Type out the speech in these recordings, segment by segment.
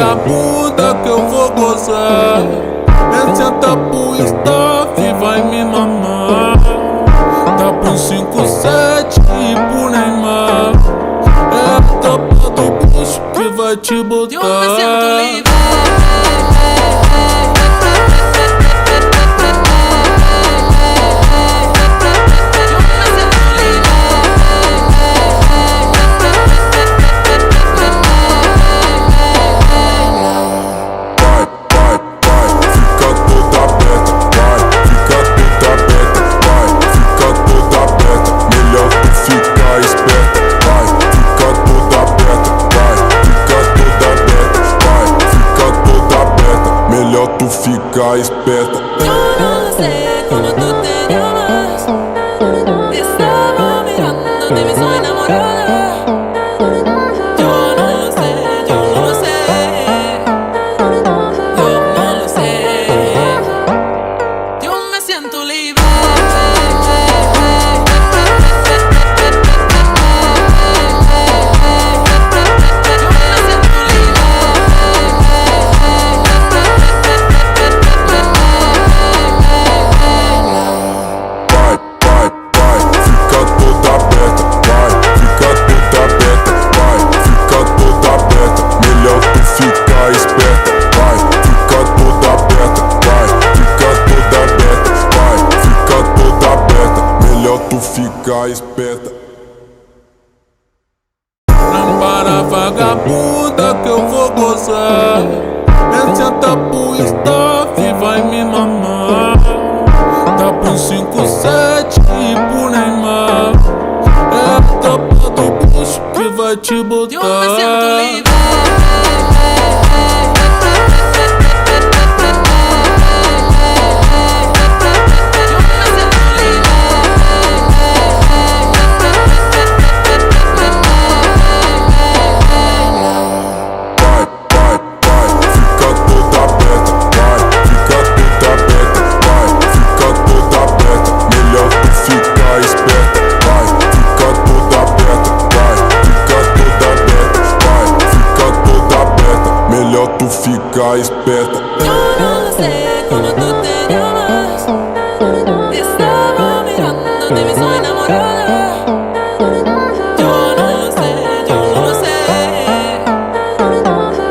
vagabunda que eu vou gozar. Vem senta pro staff, vai me mamar. Dá pro 57 e pro Neymar. É a tapa do bucho que vai te botar. Eu me sinto livre. Tu fica esperta. Eu não sei como tu te llamas. Estaba mirándote, me soy enamorada. Yo no lo sé, yo no lo sé. Yo no lo sé. Yo me siento libre. Fica esperta. Não para vagabunda que eu vou gozar. Vem senta pro staff, vai me mamar. Dá pro 57 e pro Neymar. É a tapa do bucho que vai te botar. Eu me sinto livre. Tu fica esperta. Eu não sei como tu te llamas. Estaba mirándote, me soy enamorada. Yo no lo sé, yo no lo sé.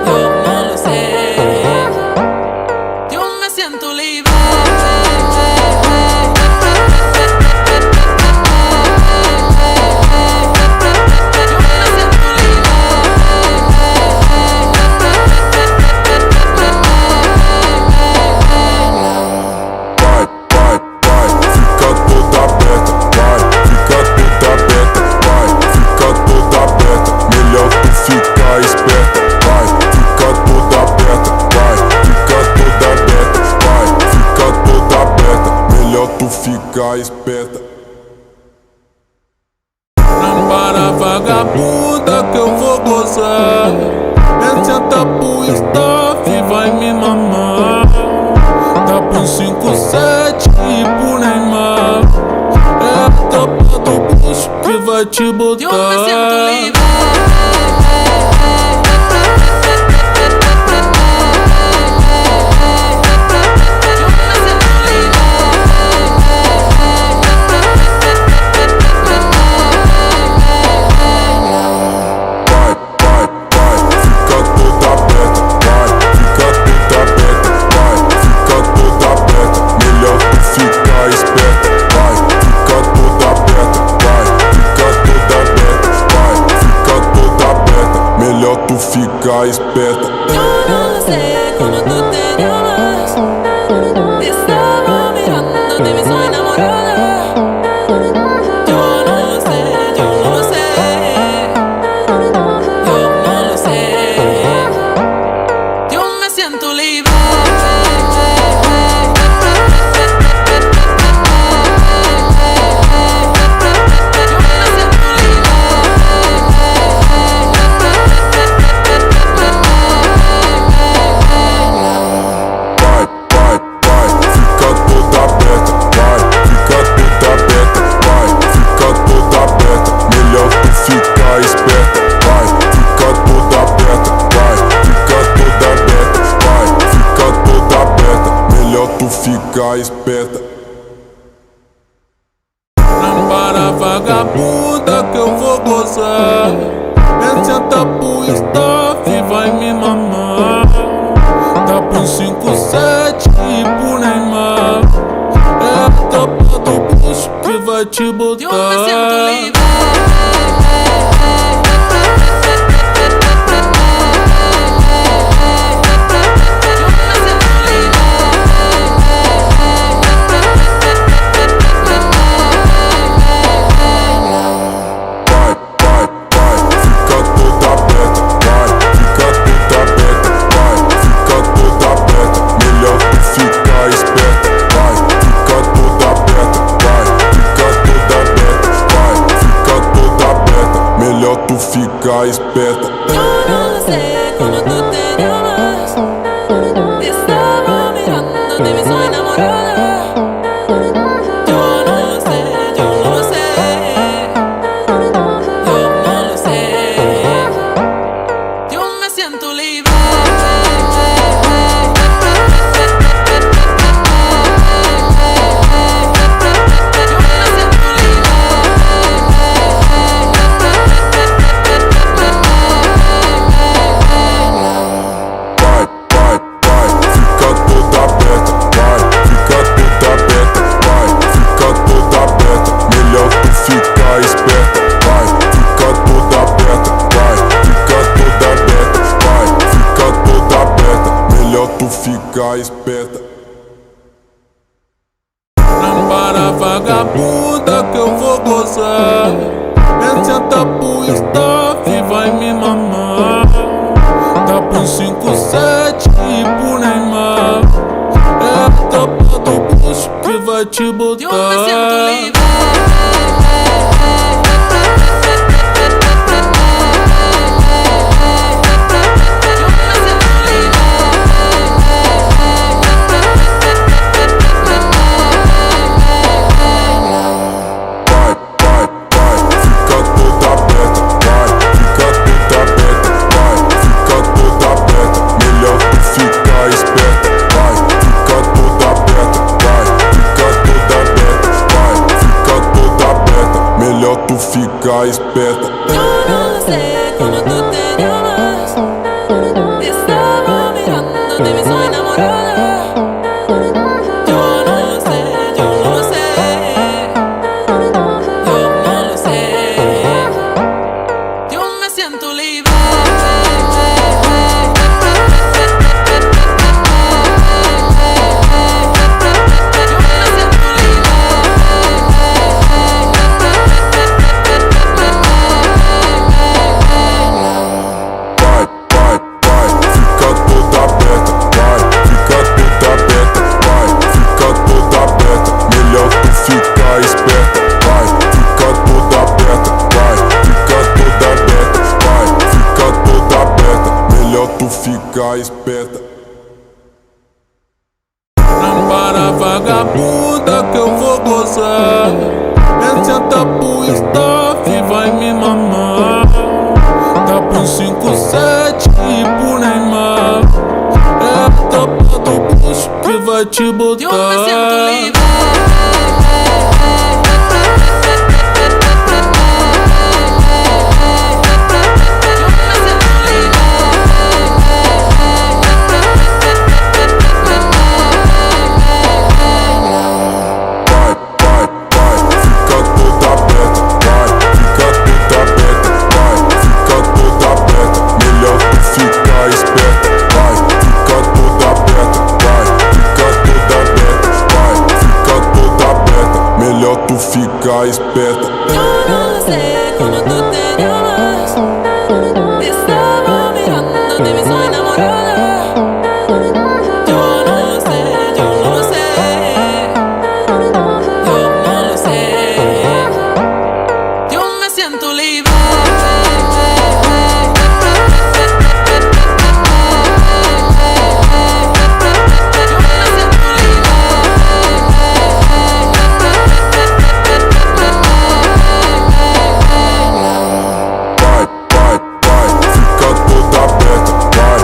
Yo no lo sé. Yo me siento libre. Tu fica esperta. Não para vagabunda que eu vou gozar. Vem senta pro staff, vai me mamar. Dá pro 57 e pro Neymar. É a tapa do bucho que vai te botar. Eu me sinto livre. Tu fica esperta. Eu não sei como tu te llamas. Estaba mirándote, me soy enamorada. Yo no lo sé, yo no lo sé. Yo no lo sé. Yo me siento libre. fica esperta. Não para vagabunda que eu vou gozar. Vem senta pro staff, vai me mamar. Tá pro 57 e pro Neymar. É a tapa do bucho que vai te botar. Eu me sinto livre. Tu fica esperta. Yo no sé cómo tú te llamas. Te estaba mirando, te vi soy enamorada. Yo no lo sé, yo no lo sé. Yo no lo sé. Yo me siento libre. Tu fica esperta. Não para vagabunda que eu vou gozar. Vem senta pro staff, vai me mamar. Tá pro 57 e pro Neymar. É a tapa do bucho que vai te botar. Eu me sinto livre. Tu fica esperta. Yo no sé cómo tú te llamas. Te estaba mirando, te vi soy enamorada. Yo no lo sé, yo no lo sé. Yo no lo sé. Yo me siento libre. Tu fica esperta. Não para vagabunda que eu vou gozar. Vem senta pro staff, vai me mamar. Tá pro 57 e pro Neymar. É a tapa do bucho que vai te botar. Eu me sinto livre. Tu fica esperta. Yo no sé cómo tú te llamas. Te estaba mirando, te vi soy enamorada. Yo no lo sé, yo no lo sé. Yo no lo sé. Yo me siento libre. Fica toda aberta.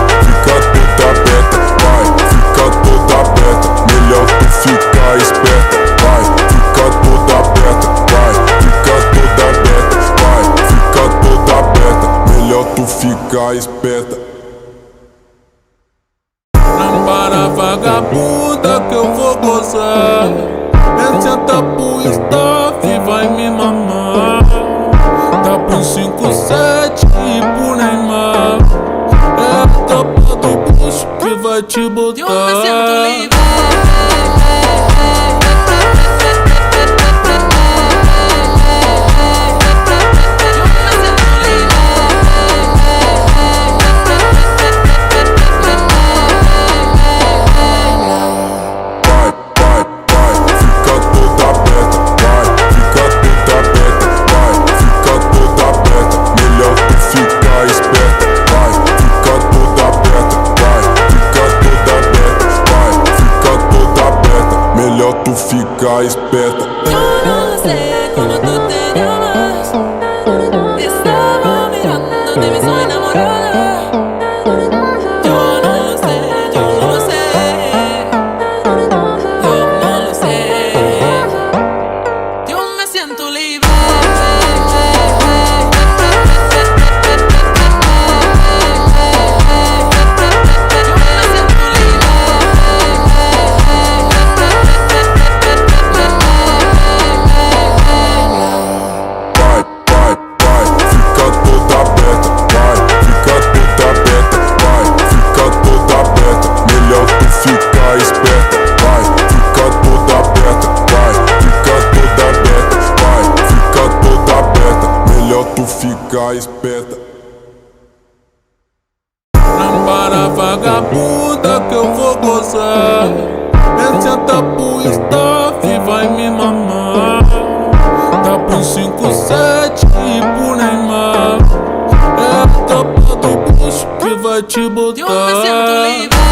ficar esperta. Não para vagabunda que eu vou gozar. Senta pro staff e vai me mamar. Dá pro 57 e pro Neymar. É a tapa do bucho que vai te botar. Eu me sinto livre. Tu fica esperta. Yo no sé cómo tú te llamas. Te estaba mirando, te vi, soy enamorada. Yo no lo sé, yo no lo sé. Yo no lo sé. Yo me siento libre. Fica esperta. Não para vagabunda que eu vou gozar. Senta pro staff e vai me mamar. Dá pro 57 e pro Neymar. É a tapa do bucho que vai te botar. Eu me sinto livre.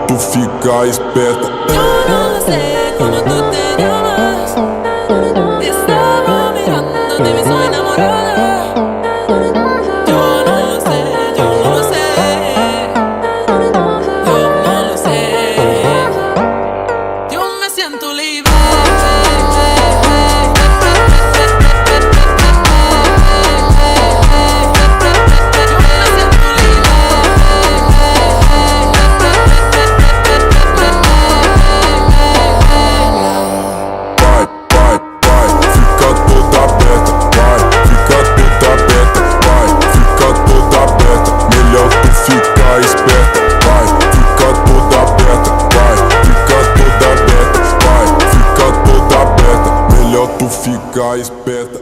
Tu fica esperta. Yo no sé cómo tú te llamas. Te estaba mirando, te vi, soy enamorada. Yo no lo sé, yo no lo sé. Yo no lo sé. Yo me siento libre. Tu fica esperta.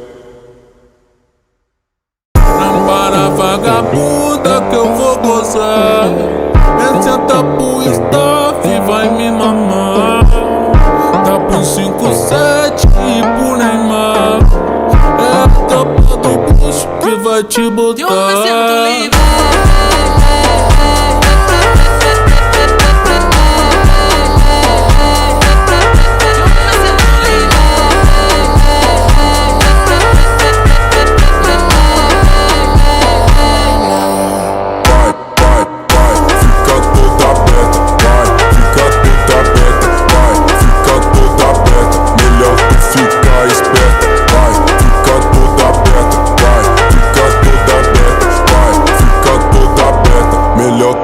Não para vagabunda que eu vou gozar. Senta pro staff e vai me mamar. Dá pro 57 e pro Neymar. É a tapa do bucho que vai te botar. Eu me sinto livre.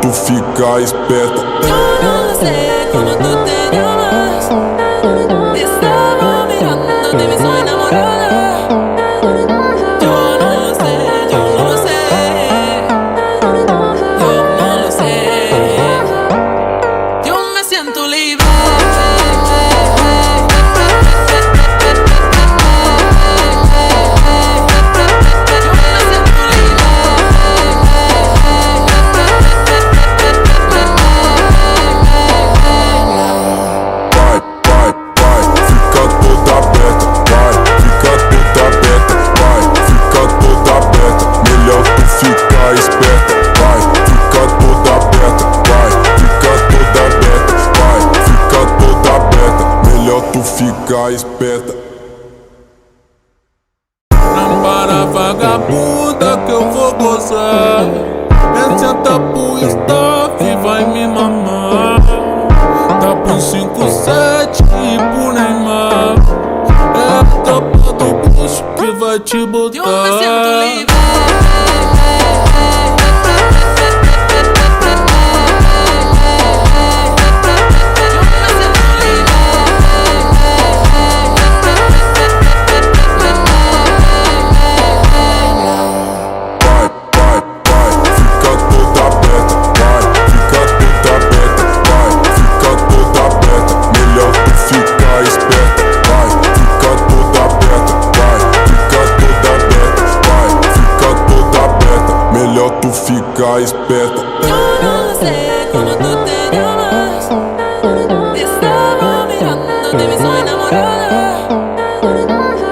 Tu fica esperta. Yo no sé cómo tú te llamas. Te estaba mirando, te vi, soy enamorada. Yo no lo sé, yo no lo sé. Yo no lo sé. Yo me siento libre. ficar esperta. Namora vagabunda que eu vou gozar. Senta pro staff e vai me mamar. Dá pro 57 e pro Neymar. É a tapa do bucho que vai te botar. Eu me sinto livre. Tu fica esperta. Yo no sé cómo tú te llamas. Te estaba mirando, te vi soy enamorada.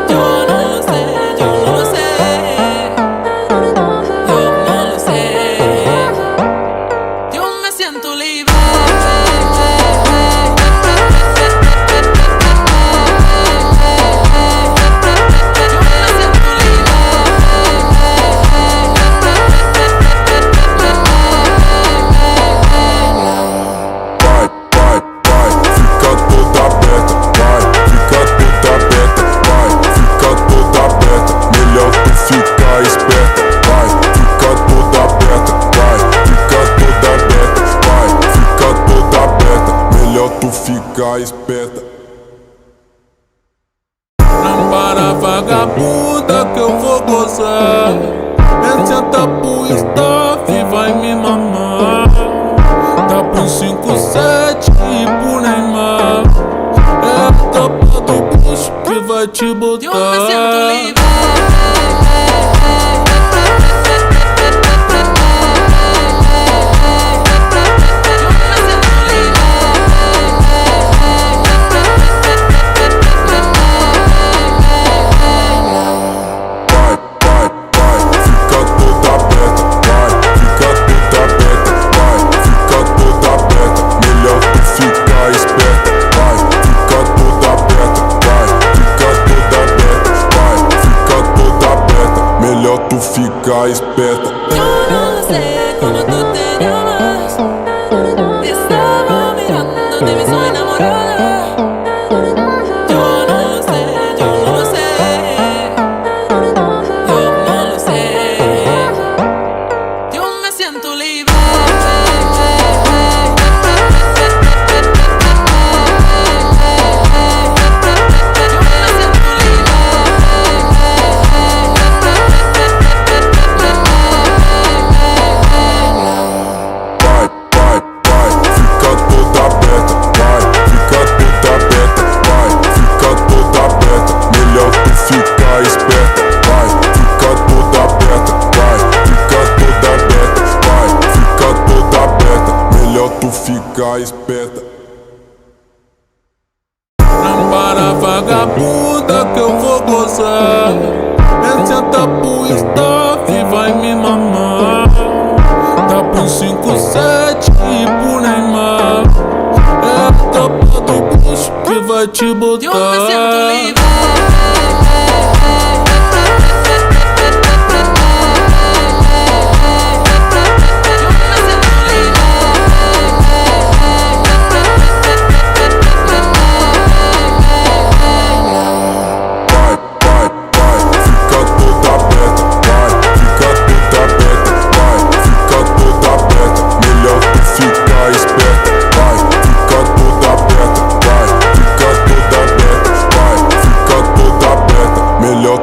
Yo no sé, yo no sé. Yo no lo sé. Yo me siento libre. Tu fica esperta. Namora vagabunda que eu vou gozar. Senta pro staff e vai me mamar. Dá pro 57 e pro Neymar. É a tapa do bucho que vai te botar. Eu me sinto livre. Tu fica esperta. Yo no sé cómo tú te llamas. Te estaba mirando, te vi soy enamorada. Yo no sé, yo no sé. Yo no lo sé. Yo me siento libre. Tu fica esperta. Namora vagabunda que eu vou gozar. Senta pro staff e vai me mamar. Dá pro 57 e pro Neymar. É a tapa do bucho que vai te botar. Eu me sinto livre.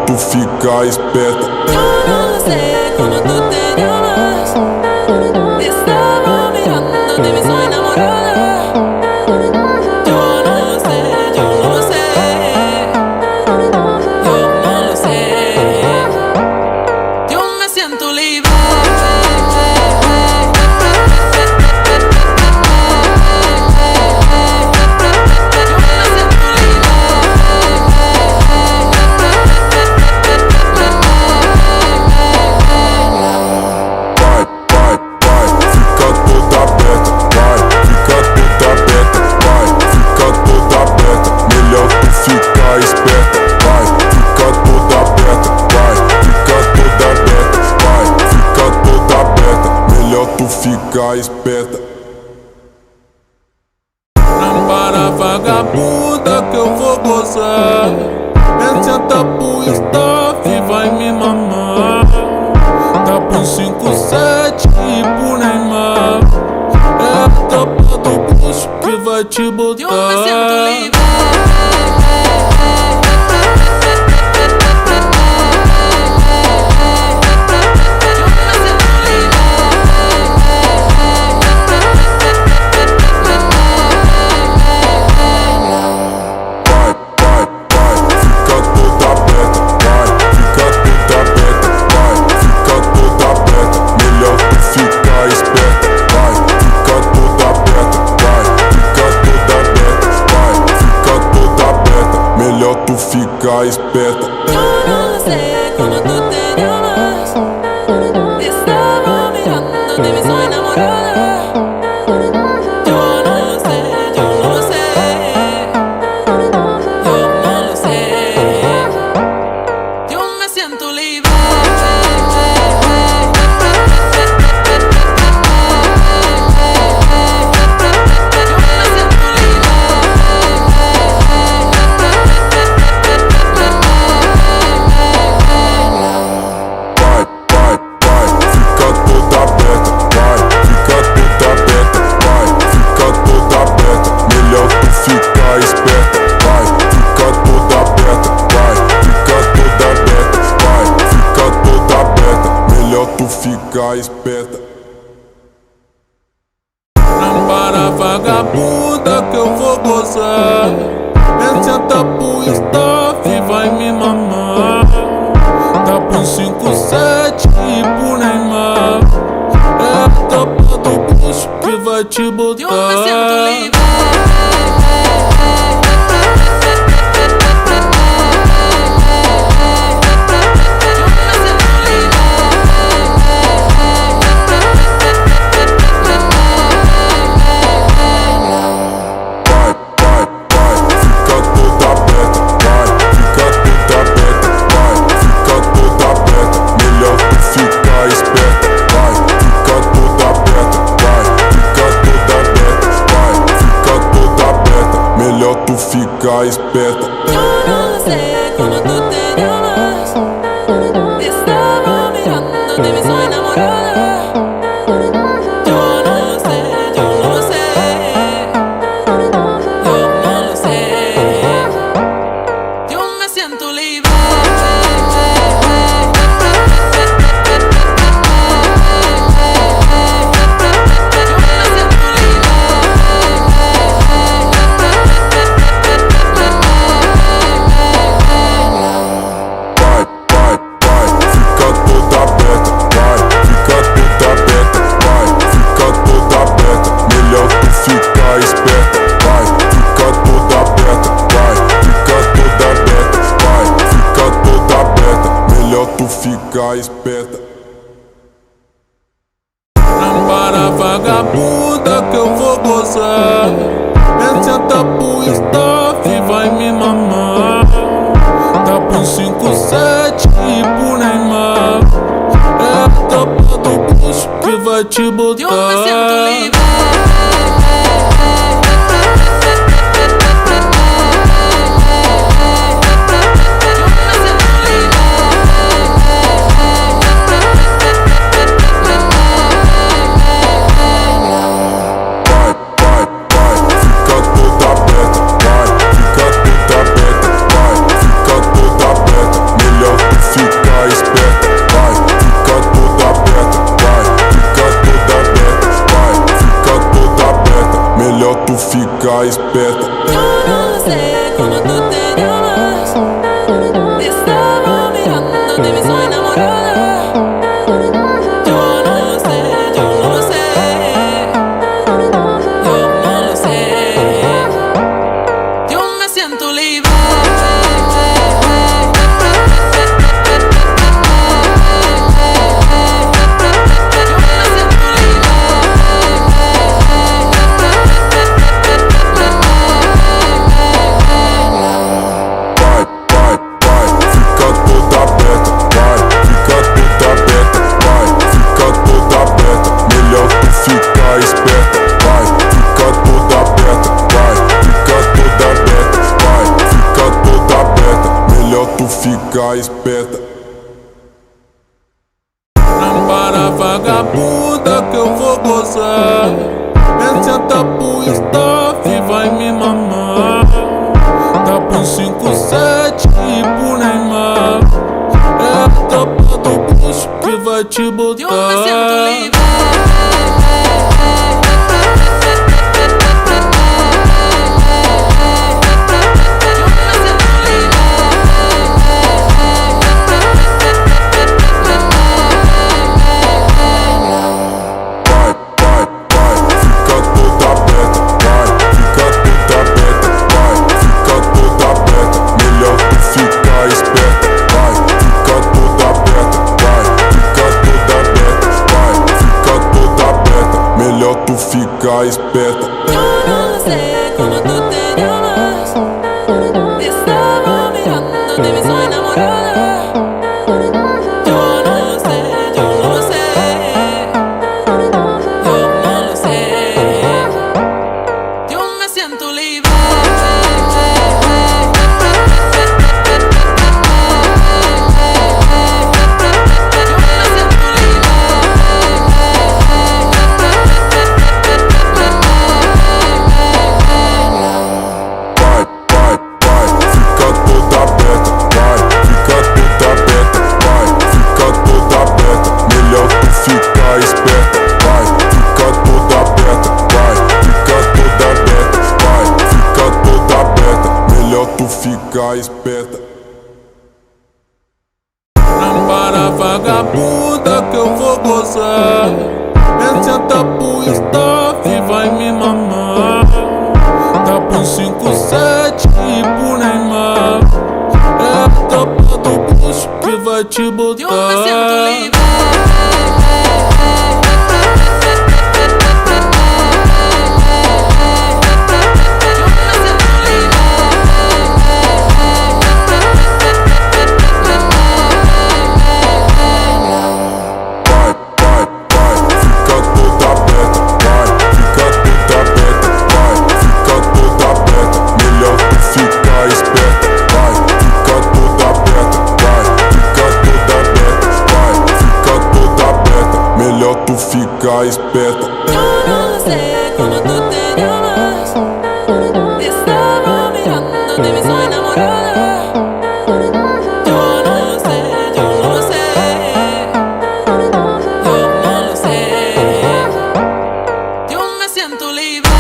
Tu fica esperta. Yo no sé cómo tú te llamas. Te estaba mirando, te vi soy enamorada. Yo no sé, yo no sé. Yo no lo sé. Yo me siento libre. Yo me siento libre. tu ficar esperta. Não para vagabunda que eu vou gozar. Vem senta pro staff, vai me mamar. Tá pro 57 e pro Neymar. É a tapa do bucho que vai te botar. Eu me sinto livre. Tu ficar esperta. Yo no sé cómo tú te llamas. Te estaba mirando, te vi, soy enamorada. Yo no sé, yo no sé. Yo no lo sé. Yo me siento libre. Ficar esperta. Não para vagabunda que eu vou gozar. Vem senta pro staff, vai me mamar. Tá pro 57 e pro Neymar. É a tapa do bucho que vai te botar. Eu me sinto livre. Tu ficar esperta. Yo no sé cómo tú te llamas. Te estaba mirando, te vi, soy enamorada. Yo no sé, yo no sé. Yo no lo sé. Yo me siento libre. Tu ficar esperta. Não para vagabunda que eu vou gozar. Vem senta pro staff, vai me mamar. Tá pro 57 e pro Neymar. É a tapa do bucho que vai te botar. Eu me sinto livre. Tu ficar esperta. Yo no sé cómo tú te llamas. Te estaba mirando, te vi, soy enamorada. Yo no sé, yo no sé. Yo no lo sé. Yo me siento libre. fica esperta. Não para vagabunda que eu vou gozar. Vem senta pro staff, vai me mamar. Dá pro 57 e pro Neymar. É a tapa do bucho que vai te botar. Eu me sinto livre. Tu fica esperta. Yo no sé cómo tú te llamas. Te estaba mirando, de mí soy enamorada. Yo no lo sé, yo no lo sé. Yo no lo sé. Yo me siento libre. Tu fica esperta. Não para vagabunda que eu vou gozar. Vem senta pro staff, vai me mamar. Dá pro 57 e pro Neymar. É a tapa do bucho que vai te botar. Eu me sinto livre. Tu fica esperta. Yo no sé cómo tú te llamas. Te estaba mirando, de mí soy enamorada. Yo no lo sé, yo no lo sé. Yo no lo sé. Yo me siento libre.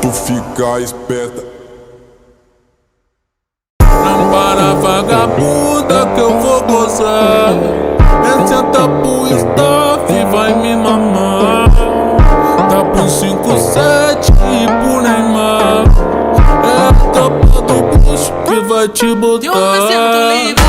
Tu fica esperta. Não para vagabunda que eu vou gozar. Vem senta pro staff, vai me mamar. Dá pro 57 e pro Neymar. É a tapa do bucho que vai te botar. Eu me sinto livre.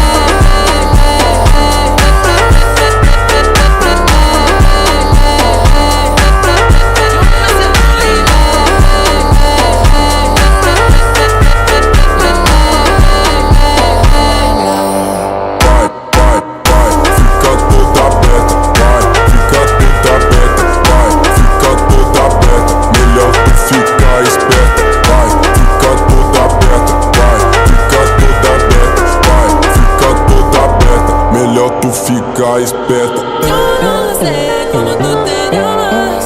Tu fica esperta. Yo no sé cómo tú te llamas.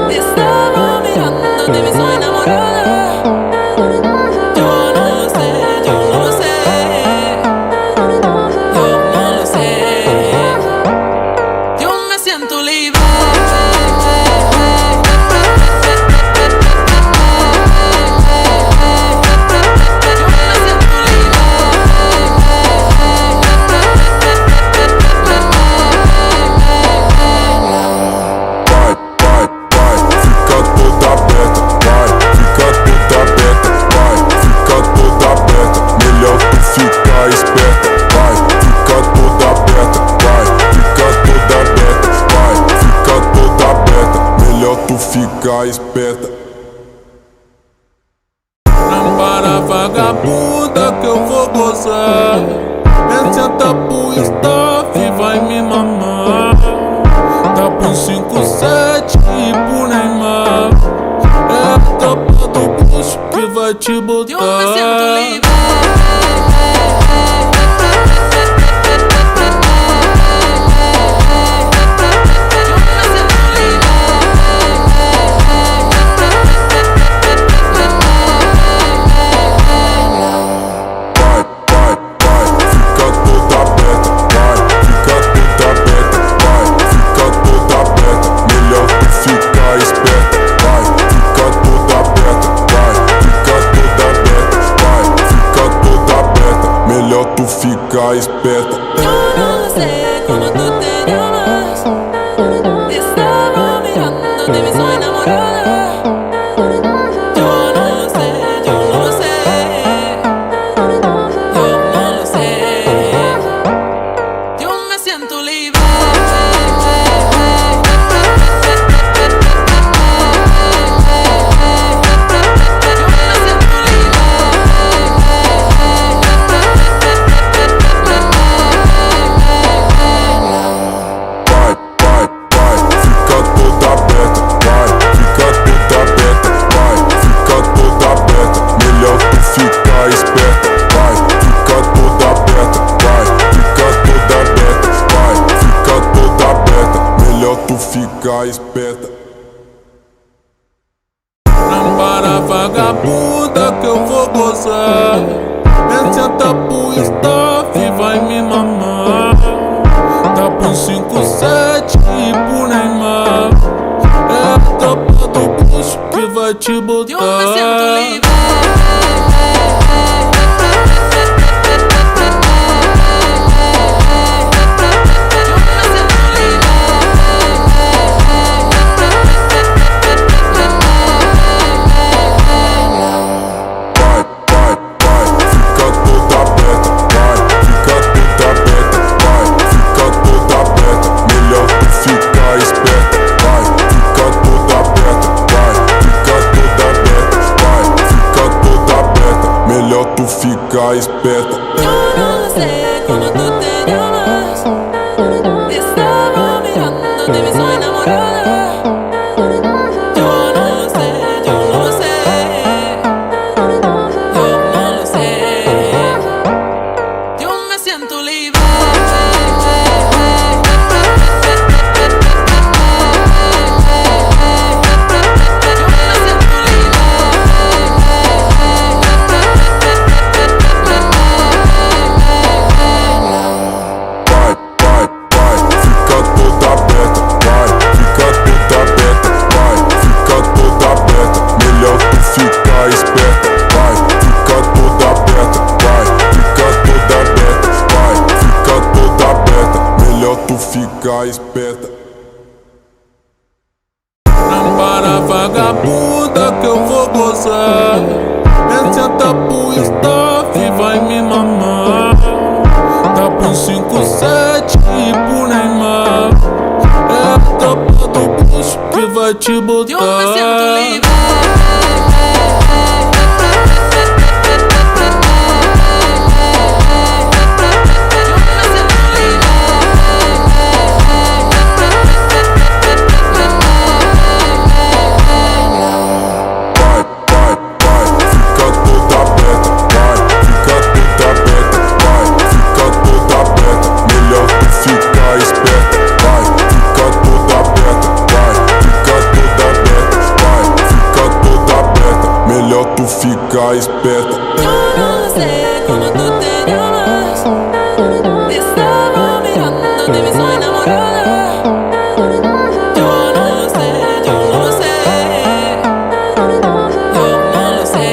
Te estaba mirando, de mí soy enamorada. Yo no lo sé, yo no lo sé. Yo no lo sé. Yo me siento libre. fica esperta. Não para vagabunda que eu vou gozar. Vem senta pro staff, vai me mamar. Dá pro 57 e pro Neymar. É a tapa do bucho que vai te botar. Eu me sinto livre. Tu fica esperta. Yo no sé cómo tú te llamas. Te estaba mirando, te vi, soy enamorada. Yo no sé, yo no sé. Yo no lo sé. Yo me siento libre. Fica esperta. Não para vagabunda que eu vou gozar. Vem senta pro staff, vai me mamar. Dá pro 57 e pro Neymar. É a tapa do bucho que vai te botar. Eu me sinto livre. Tu fica esperta. Yo no sé cómo tú te llamas. Te estaba mirando, te vi, soy enamorada. Yo no sé, yo no sé. Yo no lo sé. Yo me siento libre. Tu fica esperta. Não para vagabunda que eu vou gozar. Vem senta pro staff, vai me mamar. Dá pro 57 e pro Neymar. É a tapa do bucho que vai te botar. Eu me sinto livre. Tu fica esperta. Yo no sé cómo tú te llamas. Te estaba mirando, te vi, soy enamorada. Yo no sé, yo no sé. Yo no lo sé.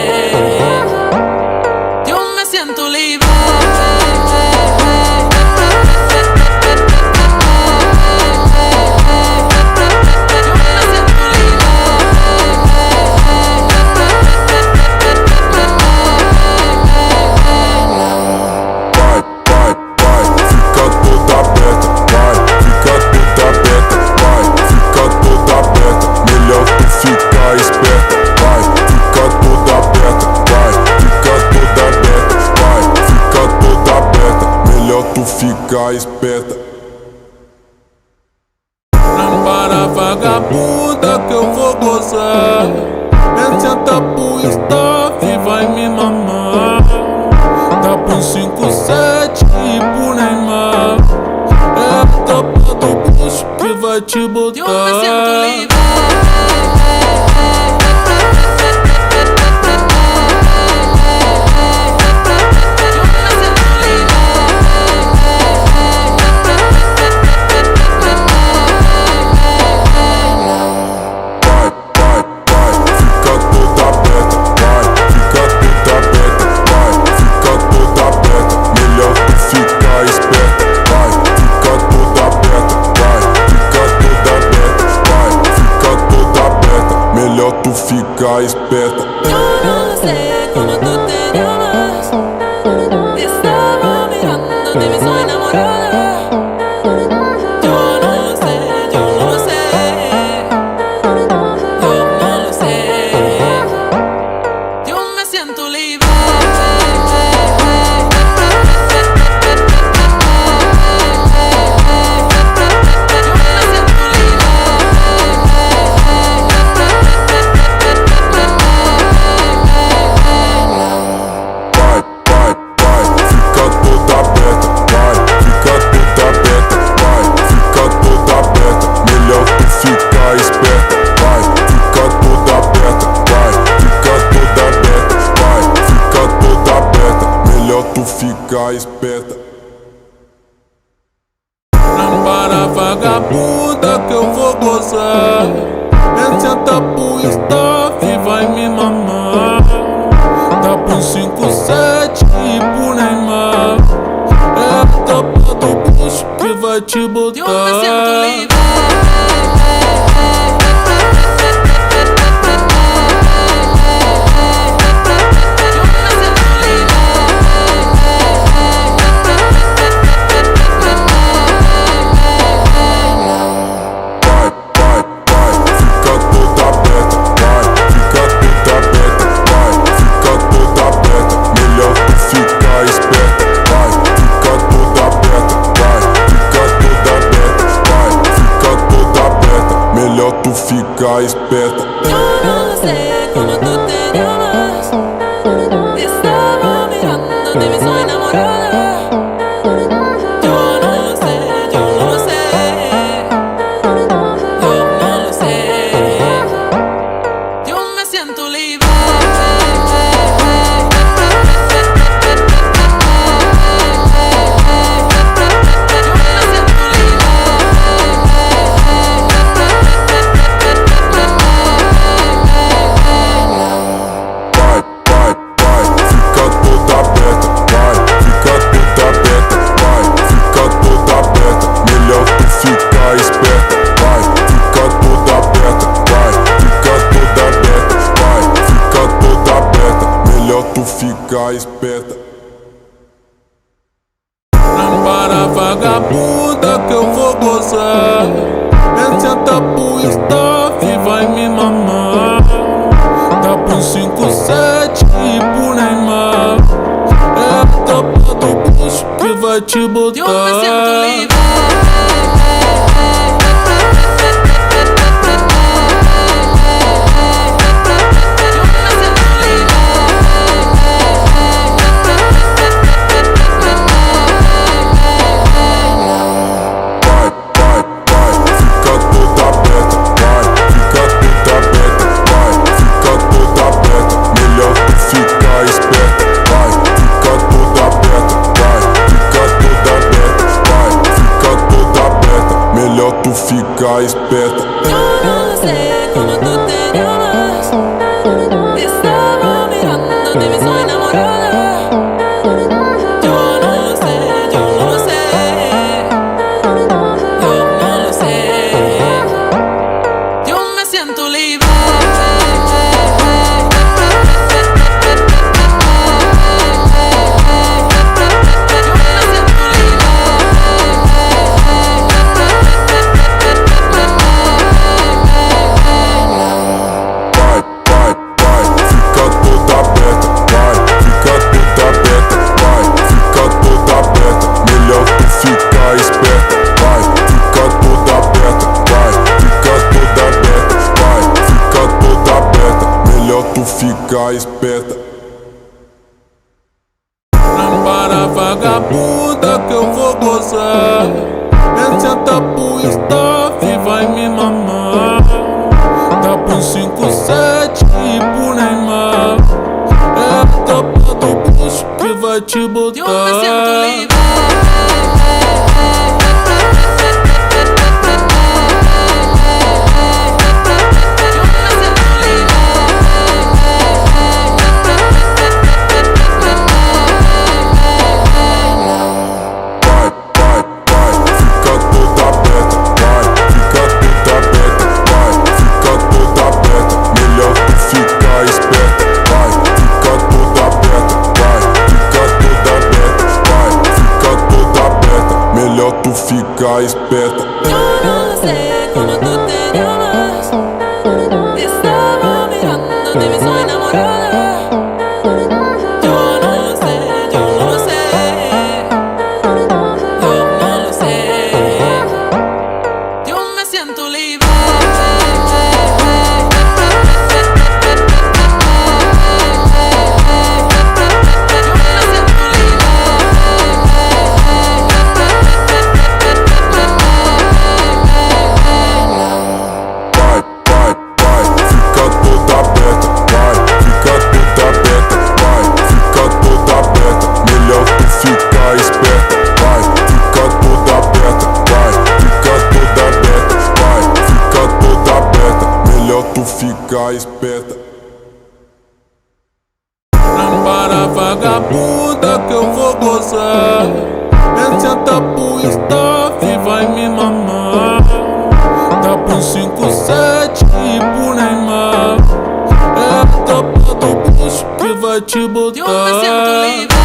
Yo me siento libre. Yo me siento libre. ficar esperta. Não para vagabunda que eu vou gozar. Vem senta pro staff, vai me mamar. Tá pro 57 e pro Neymar. É a tapa do bucho que vai te botar. Eu me sinto livre. Tu fica esperta. Yo no sé cómo tú te llamas. Te estaba mirando, de mí soy enamorada. Yo no sé, yo no sé. Yo no lo sé. Yo me siento libre. Fica esperta. Não para vagabunda que eu vou gozar. Vem senta pro staff, vai me mamar. Tá pro 57 e pro Neymar. É a tapa do bucho que vai te botar. Eu me sinto livre. Tu fica esperta. Yo no sé cómo tú te llamas. Te estaba mirando, de mí soy enamorada. Yo no sé, yo no sé. Yo no lo sé. Yo me siento libre. Tu fica esperta. Não para vagabunda que eu vou gozar. Vem senta pro staff, vai me mamar. Tá pro 57 e pro Neymar. É a tapa do bucho que vai te botar. Eu me sinto livre. Tu fica esperta. Yo no sé cómo tú te llamas. Te estaba mirando, de mí soy enamorada. Yo no sé, yo no sé. Yo no lo sé. Yo me siento libre. Fica fica esperta. Não para vagabunda que eu vou gozar. Senta pro staff e vai me mamar. Dá pro 57 e pro Neymar. É a tapa do bucho que vai te botar. Eu me sinto livre. Tu fica esperta. Yo no sé cómo tú te llamas. Te estaba mirando, te vi, soy enamorada. Yo no lo sé, yo no lo sé. Yo no lo sé. Yo me siento libre. Fica esperta. Não para vagabunda que eu vou gozar. Senta pro staff e vai me mamar. Dá pro 57 e pro Neymar. É a tapa do bucho que vai te botar. Eu me sinto livre.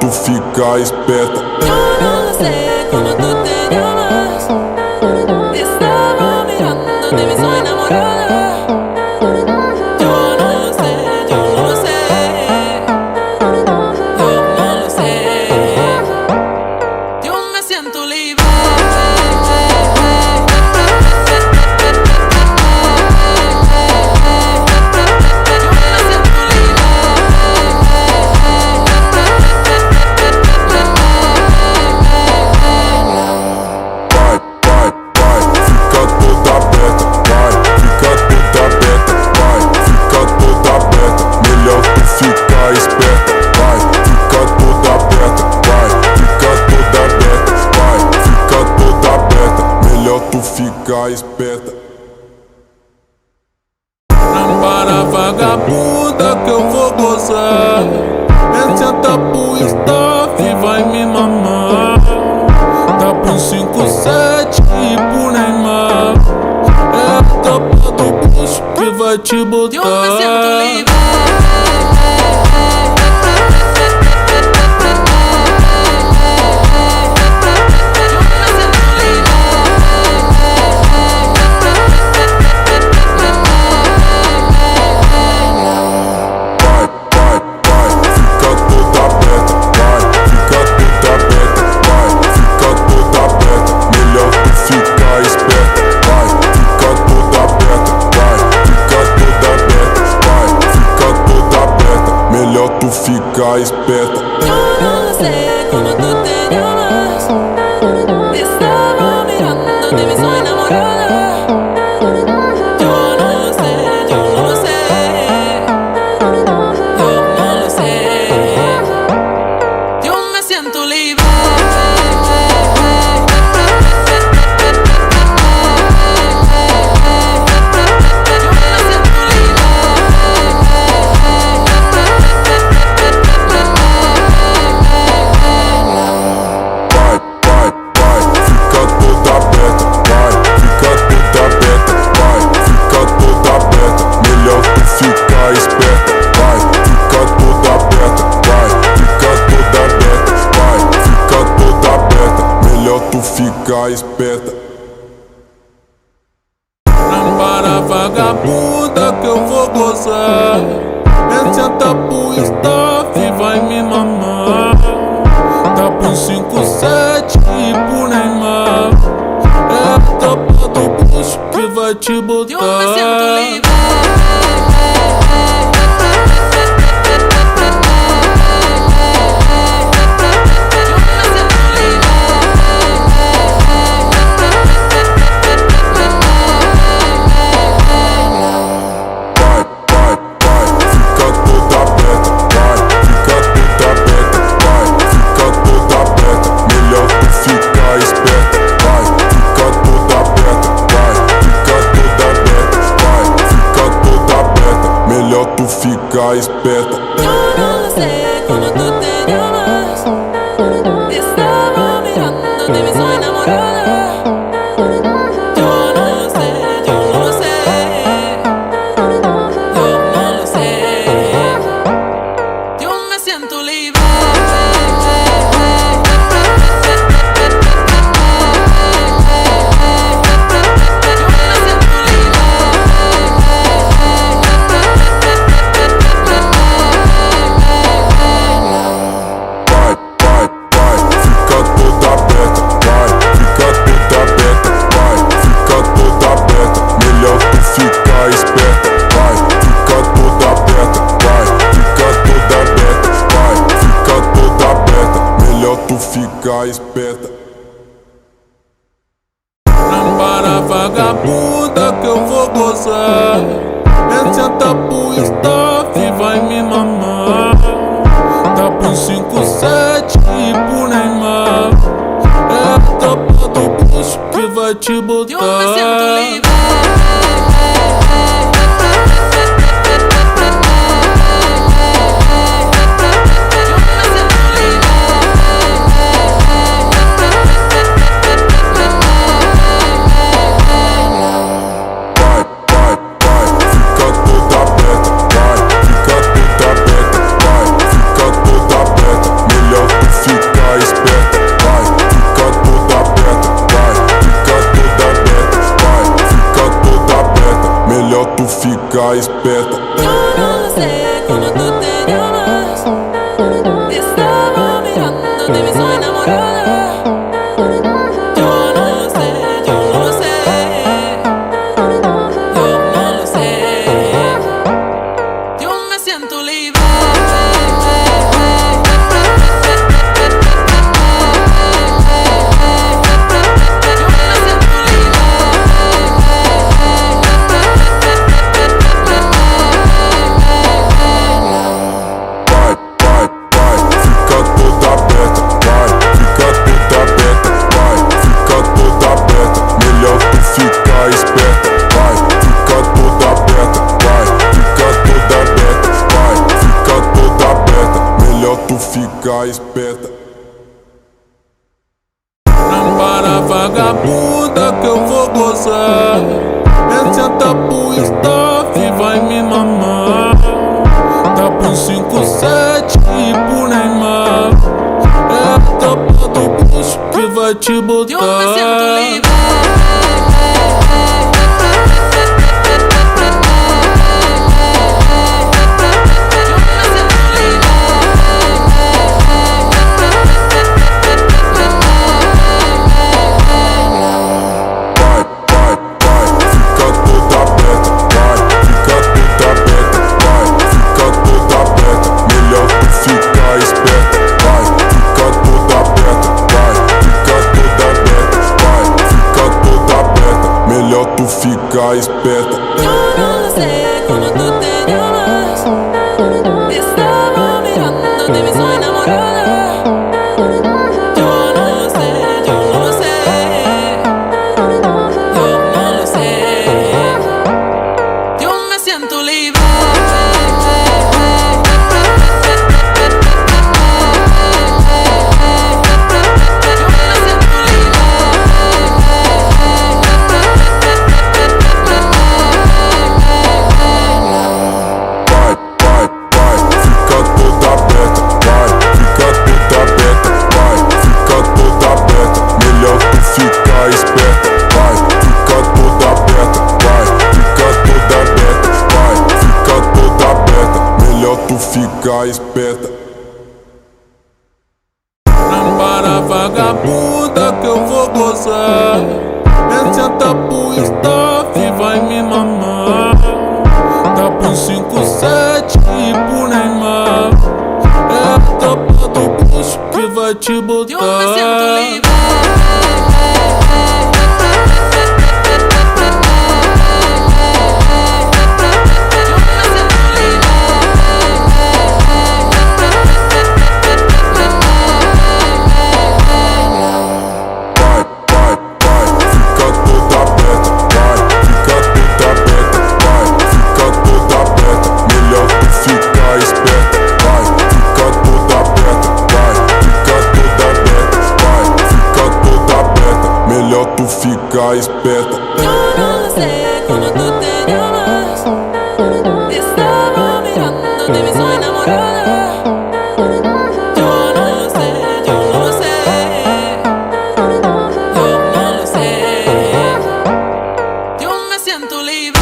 Tu fica esperta. Yo no sé cómo tú te llamas. Te estaba mirando, te vi, soy enamorada. Yo no lo sé, yo no lo sé. Yo no lo sé. Yo me siento libre. Tu fica esperta. Não para vagabunda que eu vou gozar. Senta pro staff e vai me mamar. Dá pro 57 e pro Neymar. É a tapa do bucho que vai te botar. Eu me sinto livre. Tu fica esperta. Yo no sé cómo tú te llamas. Te estaba mirando, te vi, soy enamorada. Yo no lo sé, yo no lo sé. Yo no lo sé. Yo me siento libre. Fica fica esperta. Não para vagabunda que eu vou gozar. Esse é tapu e staff vai me mamar. Tá pro 5-7 e pro Neymar. É a tropa do bucho que vai te botar. Eu me sinto livre. Fica esperta. Eu não sei como tu te llamas. Estaba mirándote, mi soy enamorada. Yo no lo sé, yo no lo sé. Yo no lo sé. Yo me siento libre. Fica esperta. Não para vagabunda que eu vou gozar. Esse é tapu e staff vai me mamar. Tá pro 5-7 e pro Neymar. É a tropa do bucho que vai te botar. Eu me sinto livre. Fica esperta. Eu não sei como tu te llamas. Estaba mirándote, mi soy enamorada. Yo no lo sé, yo no lo sé. Yo no lo sé. Yo me siento libre. Fica esperta. Não para vagabunda que eu vou gozar. Esse é tapu e staff vai me mamar. Tá pro 5-7 e pro Neymar. É a tropa do bucho que vai te botar. Eu me sinto livre. Fica esperta. Eu não sei como tu te llamas. Estaba mirándote, mi soy enamorada. Yo no lo sé, yo no lo sé. Yo no lo sé. Yo me siento libre. ficar esperta. Não para vagabunda que eu vou gozar. Esse é tapu e staff vai me mamar. Tá pro 5-7 e pro Neymar. É a tropa do bicho que vai te botar. Eu me sinto livre. Ficar esperta. Eu não sei como tu te llamas. Estaba mirándote mi soy enamorada. Yo no lo sé, yo no lo sé. Yo no lo sé. Yo me siento libre.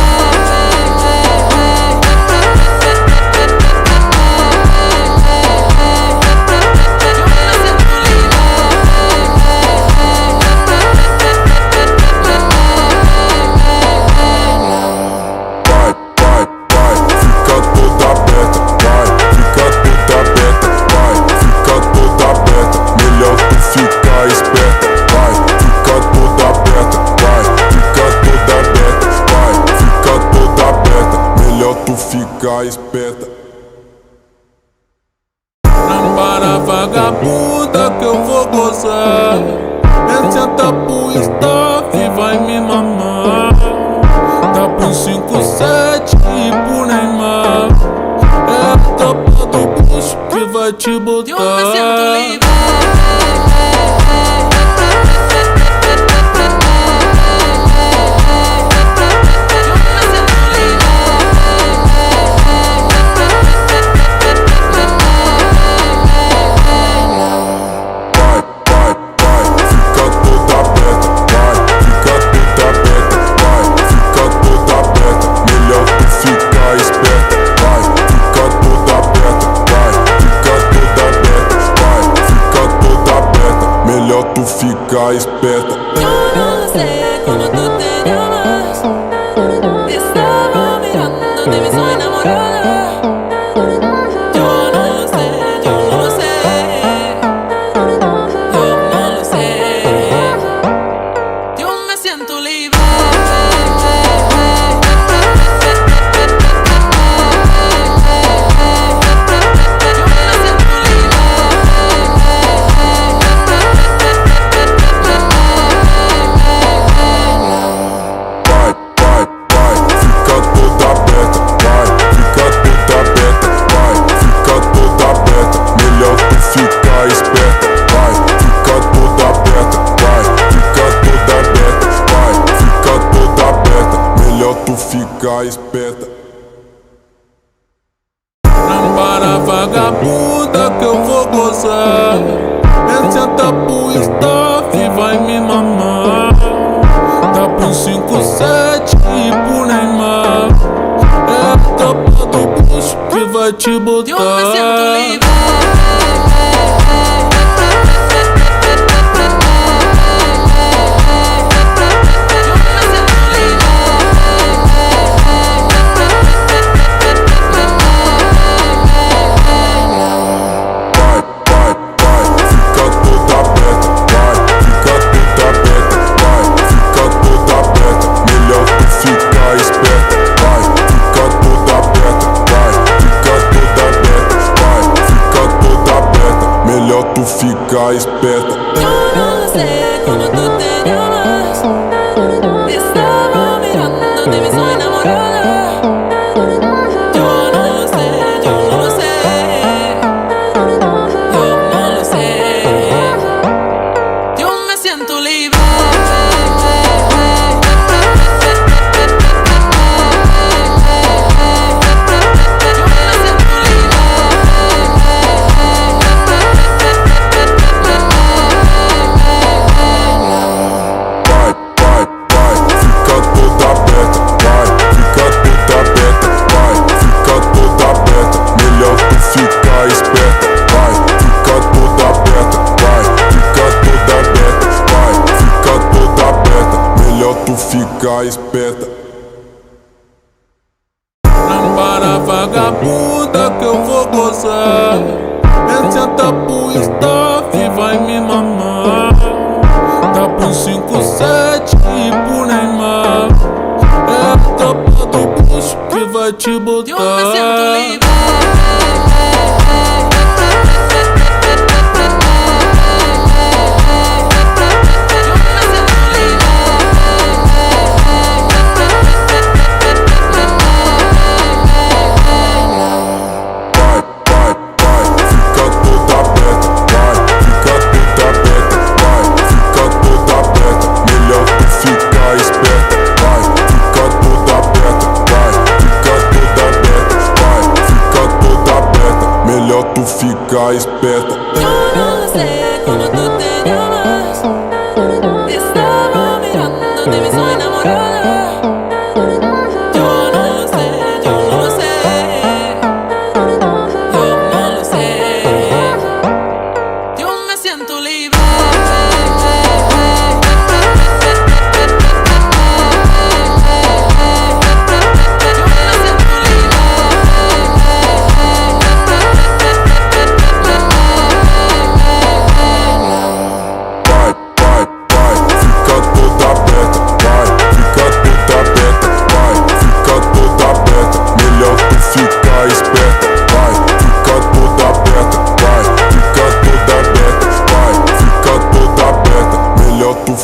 Ficar esperta. Não para vagabunda que eu vou gozar. Esse é tapu e staff vai me mamar. Tá pro 5-7 e pro Neymar. É a tropa do bicho que vai te botar. Eu me sinto livre. Ficar esperta. Eu não sei como tu te llamas. Estaba mirándote mi soy enamorada. Yo no lo sé, yo no lo sé. Yo no lo sé. Yo me siento libre. Ficar esperta. Não para vagabunda que eu vou gozar. Esse é tapu e staff vai me mamar. Tá pro 5-7 e pro Neymar. É a tropa do bicho que vai te botar. Eu me sinto livre. Ficar esperta. Eu não sei como tu te llamas. Estaba mirándote mi soy enamorada. Yo no lo sé, yo no lo sé. Yo no lo sé. Yo me siento libre. Yo me siento libre. ficar esperta. Para vagabunda que eu vou gozar. Esse é tapu e staff vai me mamar. Tá pro 5-7 e pro Neymar. É a tropa do bucho que vai te botar. Eu me sinto livre. Ficar esperta. Eu não sei como tu te llamas. Estaba mirándote, mi soy enamorada. Yo no lo sé, yo no lo sé. Yo no lo sé. Yo me siento libre.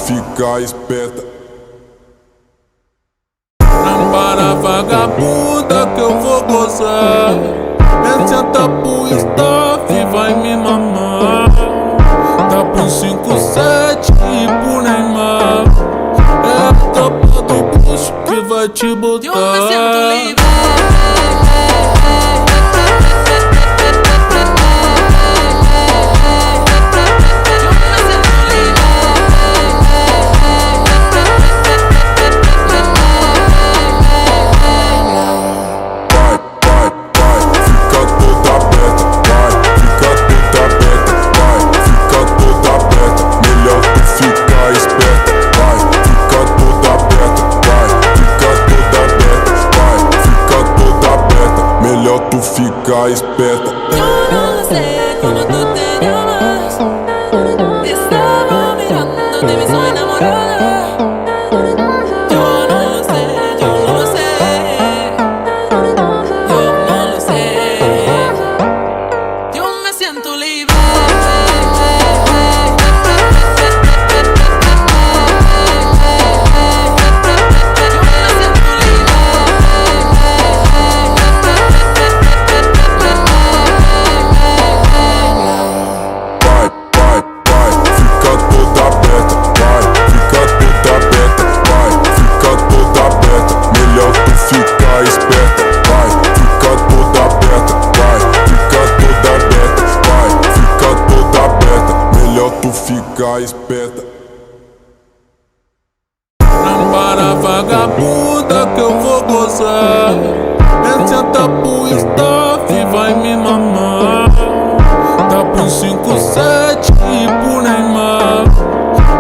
Ficar esperta. Para vagabunda que eu vou gozar. Esse é tapu e staff vai me mamar. Tá pro 5-7 e pro Neymar. É a tropa do bucho que vai te botar. Eu me sinto livre. Ficar esperta. Eu não sei como tu te llamas. Estaba mirándote, mi soy enamorada. Yo no lo sé, yo no lo sé. Yo no lo sé. Yo me siento libre. Ficar esperta. Para vagabunda que eu vou gozar. Esse é tapu e staff vai me mamar. Tá pro 5-7 e pro Neymar.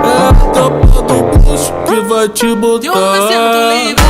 É a tropa do bucho que vai te botar. Eu me sinto livre.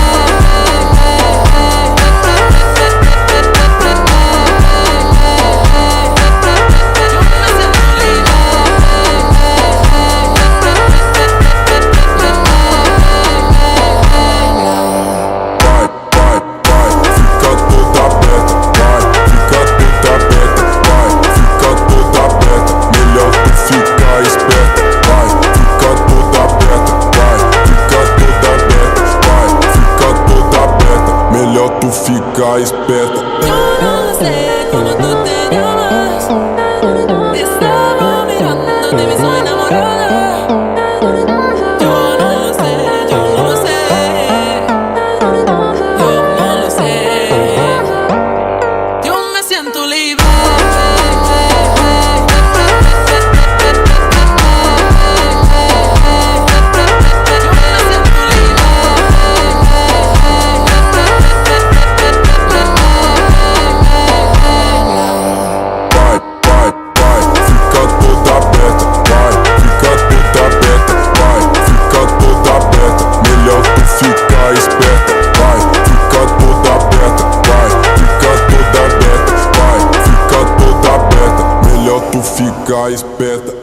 Ficar esperta. Eu não sei como tu te llamas. Estaba mirándote, mi soy enamorada. Yo no lo sé, yo no lo sé. Yo no lo sé. Yo me siento libre. fica esperta.